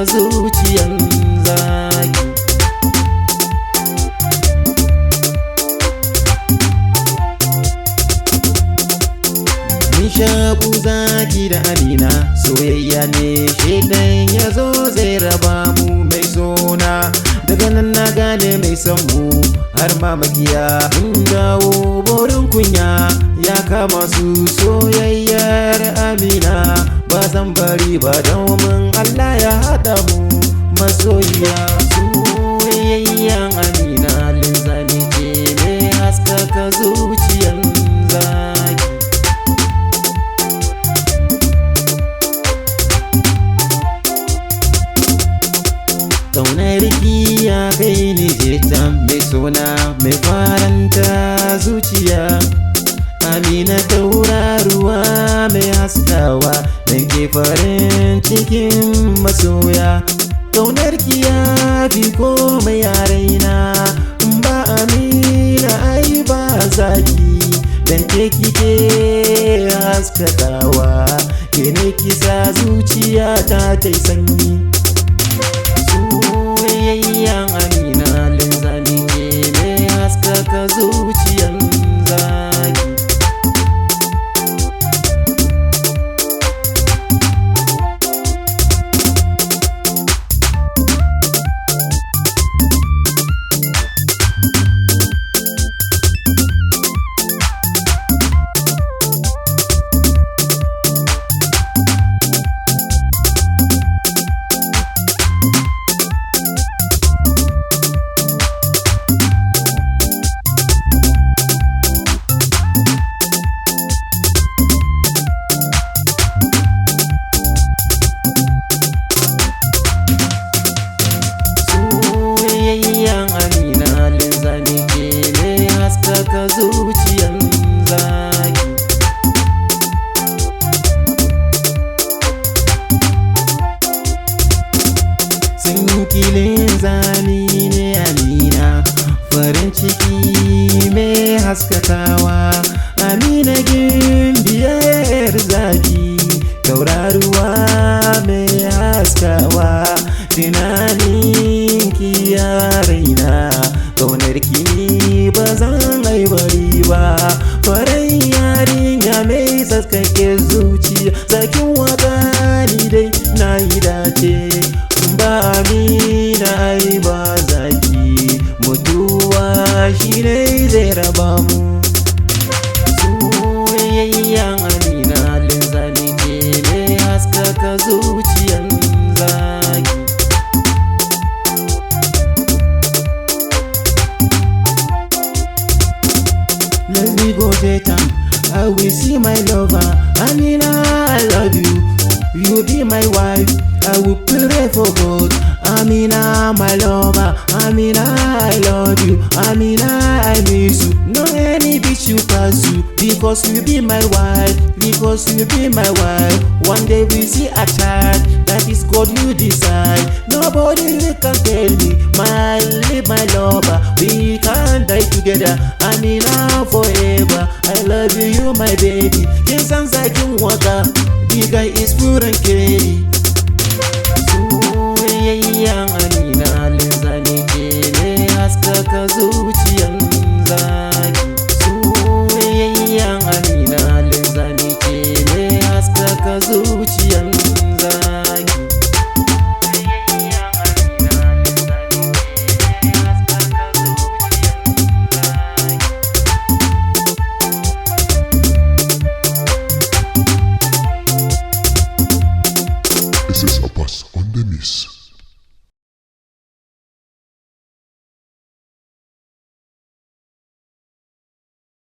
zuciyan zaki. Mun shaku zaki da Amina, soyayya ne shaidan ya zo zai raba mu mai sona. Daga nan na gane mai son mu har ma makiya mun dawo borin kunya ya kama su soyayyar Amina. Ba zan bari ba domin Allah ya haɗa mu masoyiya. Soyayyan Amina linzami ce mai haskaka zuciyan zaki. Ƙaunar ki ya kai ni jita mai suna mai faranta zuciya. Amina tauraruwa mai haskawa don ke farin cikin masoya. Ƙaunar ki ya fi komai a raina, ba Amina ai ba zaki. Dan ke kike haskakawa, ke ne kisa zuciya ta yi sanyi. Soyayyan Amina linzami ne mai haskaka zuciyan zaki. Ka zuciyan zaki. Sun kilin zani ne Amina, farin ciki mai haskakawa. Amina gimbiyar zaki, tauraruwa mai haskawa. Tunanin ki ya raina, ƙaunar ki ba zan bari ba. Farin yarinya mai tsarkake zuciya, zakin waka ni dai na yi dace. Ba Amina ai ba zaki, mutuwa shi ne zai raba mu. Soyayyan Amina linzami ce mai haskaka zuciyan zaki. Let me go daytime, I will see my lover. Amina, I love you, you be my wife. I will pray for God. Amina, my lover. Amina, I love you. Amina, I miss you. No any bitch you pass you, because you be my wife. Because you be my wife. One day we see a child, that is God you decide. Nobody can tell me, my lover. We can die together, Amina forever. I love you, my baby. Kin san zakin waka, diga is furan keri. Soyayyan Amina linzami ce mai haskaka zuciya.